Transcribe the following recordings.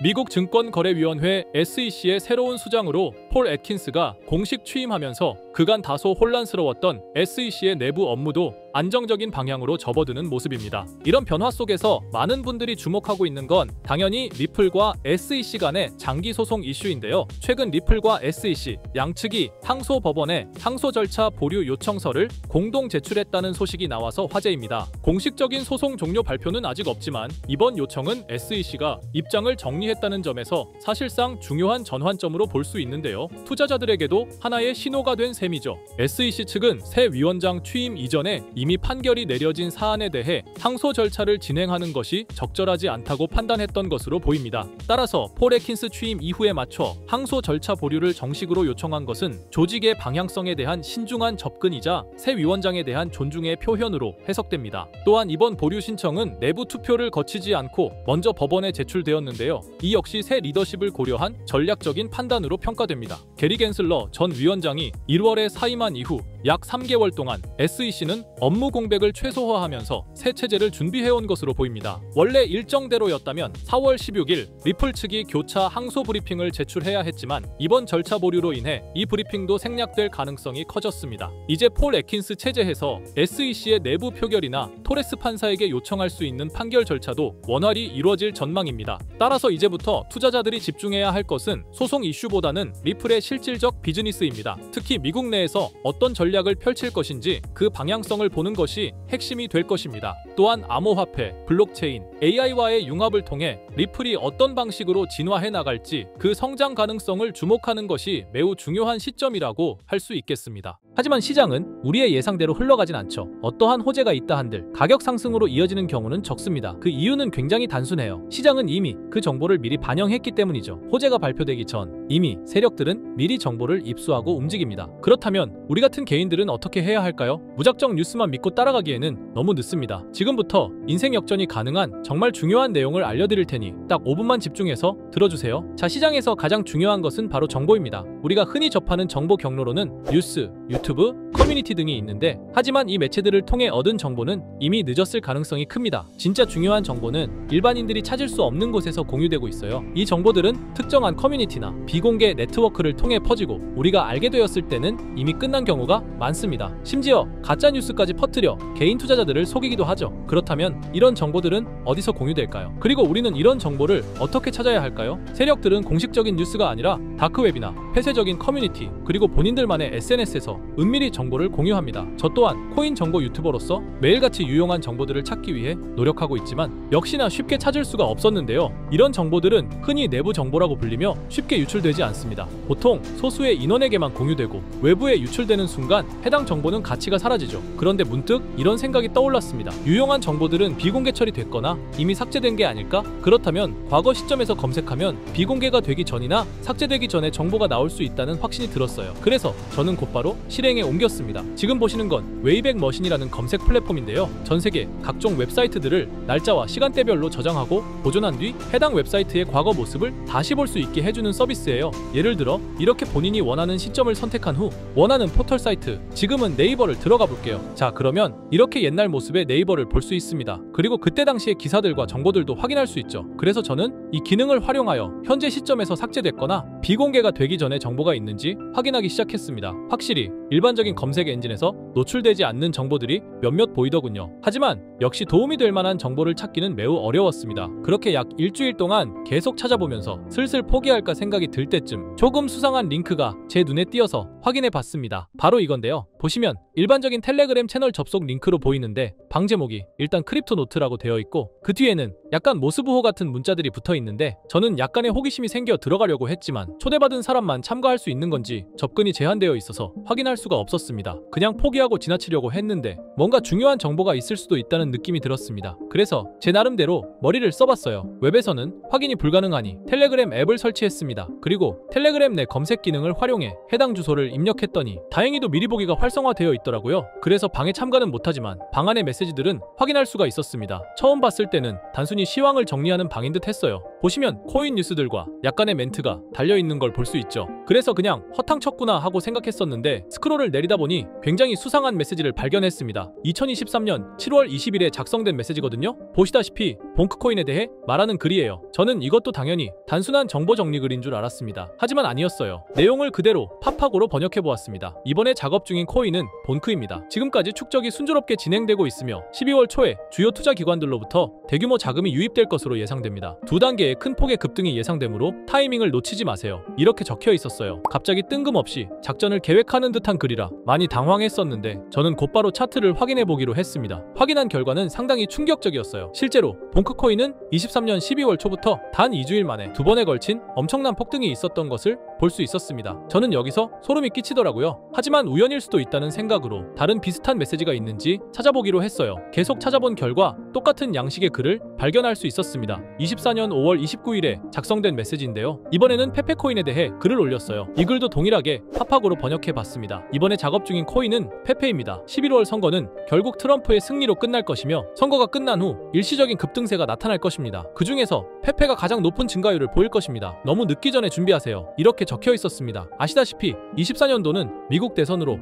미국 증권거래위원회 SEC의 새로운 수장으로 폴 애킨스가 공식 취임하면서 그간 다소 혼란스러웠던 SEC의 내부 업무도 안정적인 방향으로 접어드는 모습입니다. 이런 변화 속에서 많은 분들이 주목하고 있는 건 당연히 리플과 SEC 간의 장기 소송 이슈인데요. 최근 리플과 SEC 양측이 항소법원에 항소 절차 보류 요청서를 공동 제출했다는 소식이 나와서 화제입니다. 공식적인 소송 종료 발표는 아직 없지만 이번 요청은 SEC가 입장을 정리했다는 점에서 사실상 중요한 전환점으로 볼 수 있는데요. 투자자들에게도 하나의 신호가 된 셈이죠. SEC 측은 새 위원장 취임 이전에 이미 판결이 내려진 사안에 대해 항소 절차를 진행하는 것이 적절하지 않다고 판단했던 것으로 보입니다. 따라서 폴 애킨스 취임 이후에 맞춰 항소 절차 보류를 정식으로 요청한 것은 조직의 방향성에 대한 신중한 접근이자 새 위원장에 대한 존중의 표현으로 해석됩니다. 또한 이번 보류 신청은 내부 투표를 거치지 않고 먼저 법원에 제출되었는데요. 이 역시 새 리더십을 고려한 전략적인 판단으로 평가됩니다. 게리 겐슬러 전 위원장이 1월에 사임한 이후 약 3개월 동안 SEC는 업무 공백을 최소화하면서 새 체제를 준비해온 것으로 보입니다. 원래 일정대로였다면 4월 16일 리플 측이 교차 항소 브리핑을 제출해야 했지만 이번 절차 보류로 인해 이 브리핑도 생략될 가능성이 커졌습니다. 이제 폴 애킨스 체제에서 SEC의 내부 표결이나 토레스 판사에게 요청할 수 있는 판결 절차도 원활히 이루어질 전망입니다. 따라서 이제부터 투자자들이 집중해야 할 것은 소송 이슈보다는 리플의 실질적 비즈니스입니다. 특히 미국 내에서 어떤 전략을 펼칠 것인지 그 방향성을 보는 것이 핵심이 될 것입니다. 또한 암호화폐, 블록체인, AI와의 융합을 통해 리플이 어떤 방식으로 진화해 나갈지 그 성장 가능성을 주목하는 것이 매우 중요한 시점이라고 할 수 있겠습니다. 하지만 시장은 우리의 예상대로 흘러가진 않죠. 어떠한 호재가 있다 한들 가격 상승으로 이어지는 경우는 적습니다. 그 이유는 굉장히 단순해요. 시장은 이미 그 정보를 미리 반영했기 때문이죠. 호재가 발표되기 전 이미 세력들은 미리 정보를 입수하고 움직입니다. 그렇다면 우리 같은 개인들은 어떻게 해야 할까요? 무작정 뉴스만 믿고 따라가기에는 너무 늦습니다. 지금부터 인생 역전이 가능한 정말 중요한 내용을 알려드릴 테니 딱 5분만 집중해서 들어주세요. 자, 시장에서 가장 중요한 것은 바로 정보입니다. 우리가 흔히 접하는 정보 경로로는 뉴스, 유튜브, 커뮤니티 등이 있는데 하지만 이 매체들을 통해 얻은 정보는 이미 늦었을 가능성이 큽니다. 진짜 중요한 정보는 일반인들이 찾을 수 없는 곳에서 공유되고 있어요. 이 정보들은 특정한 커뮤니티나 비공개 네트워크를 통해 퍼지고 우리가 알게 되었을 때는 이미 끝난 경우가 많습니다. 심지어 가짜뉴스까지 퍼뜨려 개인 투자자들을 속이기도 하죠. 그렇다면 이런 정보들은 어디서 공유될까요? 그리고 우리는 이런 정보를 어떻게 찾아야 할까요? 세력들은 공식적인 뉴스가 아니라 다크웹이나 폐쇄적인 커뮤니티 그리고 본인들만의 SNS에서 은밀히 정보를 공유합니다. 저 또한 코인 정보 유튜버로서 매일같이 유용한 정보들을 찾기 위해 노력하고 있지만 역시나 쉽게 찾을 수가 없었는데요. 이런 정보들은 흔히 내부 정보라고 불리며 쉽게 유출되지 않습니다. 보통 소수의 인원에게만 공유되고 외부에 유출되는 순간 해당 정보는 가치가 사라지죠. 그런데 문득 이런 생각이 떠올랐습니다. 유용한 정보들은 비공개 처리됐거나 이미 삭제된 게 아닐까? 그렇다면 과거 시점에서 검색하면 비공개가 되기 전이나 삭제되기 전에 정보가 나올 수 있다는 확신이 들었어요. 그래서 저는 곧바로 실행에 옮겼습니다. 지금 보시는 건 웨이백 머신이라는 검색 플랫폼인데요. 전 세계 각종 웹사이트들을 날짜와 시간대별로 저장하고 보존한 뒤 해당 웹사이트의 과거 모습을 다시 볼 수 있게 해주는 서비스예요. 예를 들어 이렇게 본인이 원하는 시점을 선택한 후 원하는 포털 사이트, 지금은 네이버를 들어가 볼게요. 자, 그러면 이렇게 옛날 모습의 네이버를 볼 수 있습니다. 그리고 그때 당시의 기사들과 정보들도 확인할 수 있죠. 그래서 저는 이 기능을 활용하여 현재 시점에서 삭제됐거나 비공개가 되기 전에 정보가 있는지 확인하기 시작했습니다. 확실히 일반적인 검색 엔진에서 노출되지 않는 정보들이 몇몇 보이더군요. 하지만 역시 도움이 될 만한 정보를 찾기는 매우 어려웠습니다. 그렇게 약 일주일 동안 계속 찾아보면서 슬슬 포기할까 생각이 들 때쯤 조금 수상한 링크가 제 눈에 띄어서 확인해 봤습니다. 바로 이건데요. 보시면 일반적인 텔레그램 채널 접속 링크로 보이는데 방 제목이 일단 크립토 노트라고 되어 있고 그 뒤에는 약간 모스부호 같은 문자들이 붙어 있는데 저는 약간의 호기심이 생겨 들어가려고 했지만 초대받은 사람만 참가할 수 있는 건지 접근이 제한되어 있어서 확인할 수가 없었습니다. 그냥 포기하고 지나치려고 했는데 뭔가 중요한 정보가 있을 수도 있다는 느낌이 들었습니다. 그래서 제 나름대로 머리를 써봤어요. 웹에서는 확인이 불가능하니 텔레그램 앱을 설치했습니다. 그리고 텔레그램 내 검색 기능을 활용해 해당 주소를 입력했더니 다행히도 미리 보기가 활성화되어 있더라고요. 그래서 방에 참가는 못하지만 방 안의 메시지들은 확인할 수가 있었습니다. 처음 봤을 때는 단순히 시황을 정리하는 방인 듯 했어요. 보시면 코인 뉴스들과 약간의 멘트가 달려있는 걸 볼 수 있죠. 그래서 그냥 허탕 쳤구나 하고 생각했었는데 스크롤을 내리다 보니 굉장히 수상한 메시지를 발견했습니다. 2023년 7월 20일에 작성된 메시지거든요. 보시다시피 봉크코인에 대해 말하는 글이에요. 저는 이것도 당연히 단순한 정보 정리 글인 줄 알았습니다. 하지만 아니었어요. 내용을 그대로 팝하고로 번역해보았습니다. 이번에 작업 중인 코인은 본크입니다. 지금까지 축적이 순조롭게 진행되고 있으며 12월 초에 주요 투자 기관들로부터 대규모 자금이 유입될 것으로 예상됩니다. 두 단계의 큰 폭의 급등이 예상되므로 타이밍을 놓치지 마세요. 이렇게 적혀 있었어요. 갑자기 뜬금없이 작전을 계획하는 듯한 글이라 많이 당황했었는데 저는 곧바로 차트를 확인해보기로 했습니다. 확인한 결과는 상당히 충격적이었어요. 실제로 봉크코인은 23년 12월 초부터 단 2주일 만에 두 번에 걸친 엄청난 폭등이 있었던 것을 볼 수 있었습니다. 저는 여기서 소름이 끼치더라고요. 하지만 우연일 수도 있다는 생각으로 다른 비슷한 메시지가 있는지 찾아보기로 했어요. 계속 찾아본 결과 똑같은 양식의 글을 발견할 수 있었습니다. 24년 5월 29일에 작성된 메시지인데요. 이번에는 페페코인에 대해 글을 올렸어요. 이 글도 동일하게 팝하고로 번역해봤습니다. 이번에 작업 중인 코인은 페페입니다. 11월 선거는 결국 트럼프의 승리로 끝날 것이며 선거가 끝난 후 일시적인 급등세가 나타날 것입니다. 그 중에서 페페가 가장 높은 증가율을 보일 것입니다. 너무 늦기 전에 준비하세요. 이렇게 적혀 있었습니다. 아시다시피 24년도는 미국 대선으로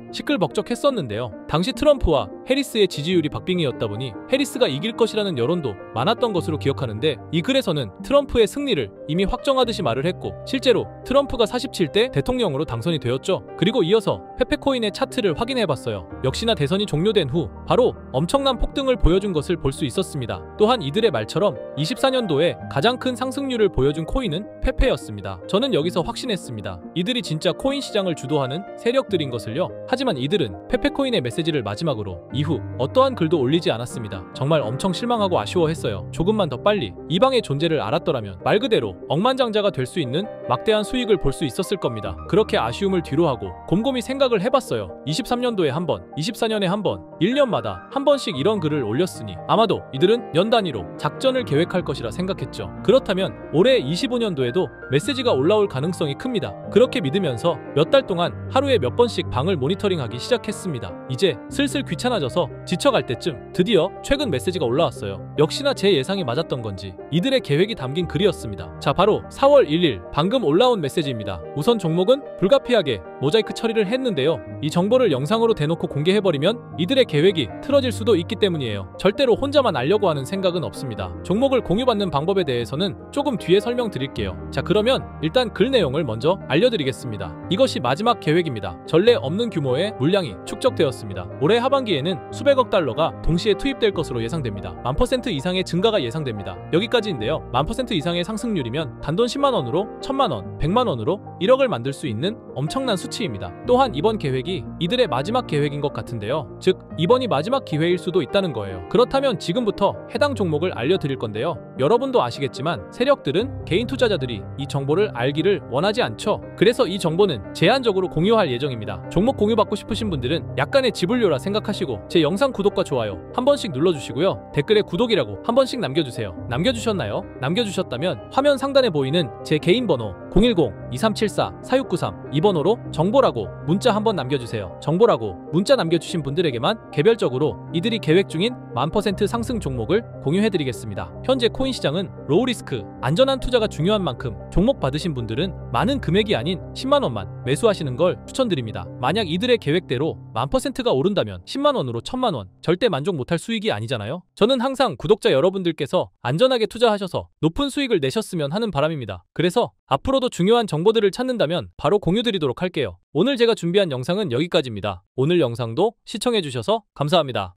시끌벅적했었는데요. 당시 트럼프와 해리스의 지지율이 박빙이었다 보니 해리스가 이길 것이라는 여론도 많았던 것으로 기억하는데 이 글에서는 트럼프의 승리를 이미 확정하듯이 말을 했고 실제로 트럼프가 47대 대통령으로 당선이 되었죠. 그리고 이어서 페페코인의 차트를 확인해봤어요. 역시나 대선이 종료된 후 바로 엄청난 폭등을 보여준 것을 볼 수 있었습니다. 또한 이들의 말처럼 24년도에 가장 큰 상승률을 보여준 코인은 페페였습니다. 저는 여기서 확신했습니다. 이들이 진짜 코인 시장을 주도하는 세력들인 것을요. 하지만 이들은 페페코인의 메시지를 마지막으로 이후 어떠한 글도 올리지 않았습니다. 정말 엄청 실망하고 아쉬워했어요. 조금만 더 빨리 이 방의 존재를 알았더라면 말 그대로 억만장자가 될 수 있는 막대한 수익을 볼 수 있었을 겁니다. 그렇게 아쉬움을 뒤로하고 곰곰이 생각을 해봤어요. 23년도에 한 번, 24년에 한 번, 1년마다 한 번씩 이런 글을 올렸으니 아마도 이들은 연 단위로 작전을 계획할 것이라 생각했죠. 그렇다면 올해 25년도에도 메시지가 올라올 가능성이 큽니다. 그렇게 믿으면서 몇 달 동안 하루에 몇 번씩 방을 모니터링하기 시작했습니다. 이제 슬슬 귀찮아져서 지쳐갈 때쯤 드디어 최근 메시지가 올라왔어요. 역시나 제 예상이 맞았던 건지 이들의 계획이 담긴 글이었습니다. 자, 바로 4월 1일 방금 올라온 메시지입니다. 우선 종목은 불가피하게 모자이크 처리를 했는데요. 이 정보를 영상으로 대놓고 공개해버리면 이들의 계획이 틀어질 수도 있기 때문이에요. 절대로 혼자만 알려고 하는 생각은 없습니다. 종목을 공유받는 방법에 대해서는 조금 뒤에 설명드릴게요. 자, 그러면 일단 글 내용을 먼저 알려드리겠습니다. 이것이 마지막 계획입니다. 전례 없는 규모의 물량이 축적되었습니다. 올해 하반기에는 수백억 달러가 동시에 투입될 것으로 예상됩니다. 1000% 이상의 증가가 예상됩니다. 여기까지인데요. 1000% 이상의 상승률이면 단돈 10만원으로 1000만원, 100만원으로 1억을 만들 수 있는 엄청난 수치입니다. 또한 이번 계획이 이들의 마지막 계획인 것 같은데요. 즉 이번이 마지막 기회일 수도 있다는 거예요. 그렇다면 지금부터 해당 종목을 알려드릴 건데요. 여러분도 아시겠지만 세력들은 개인 투자자들이 이 정보를 알기를 원하지 않죠. 그래서 이 정보는 제한적으로 공유할 예정입니다. 종목 공유받고 싶으신 분들은 약간의 지불료라 생각하시고 제 영상 구독과 좋아요 한 번씩 눌러주시고요. 댓글에 구독이라고 한 번씩 남겨주세요. 남겨주셨나요? 남겨주셨다면 화면 상단에 보이는 제 개인 번호 010-2374-4693 이 번호로 정보라고 문자 한번 남겨주세요. 정보라고 문자 남겨주신 분들에게만 개별적으로 이들이 계획 중인 1000% 상승 종목을 공유해드리겠습니다. 현재 코인 시장은 로우리스크, 안전한 투자가 중요한 만큼 종목 받으신 분들은 많은 금액이 아닌 10만원만 매수하시는 걸 추천드립니다. 만약 이들의 계획대로 1000%가 오른다면 10만원으로 1000만원, 절대 만족 못할 수익이 아니잖아요. 저는 항상 구독자 여러분들께서 안전하게 투자하셔서 높은 수익을 내셨으면 하는 바람입니다. 그래서 앞으로도 중요한 정보들을 찾는다면 바로 공유드리도록 할게요. 오늘 제가 준비한 영상은 여기까지입니다. 오늘 영상도 시청해주셔서 감사합니다.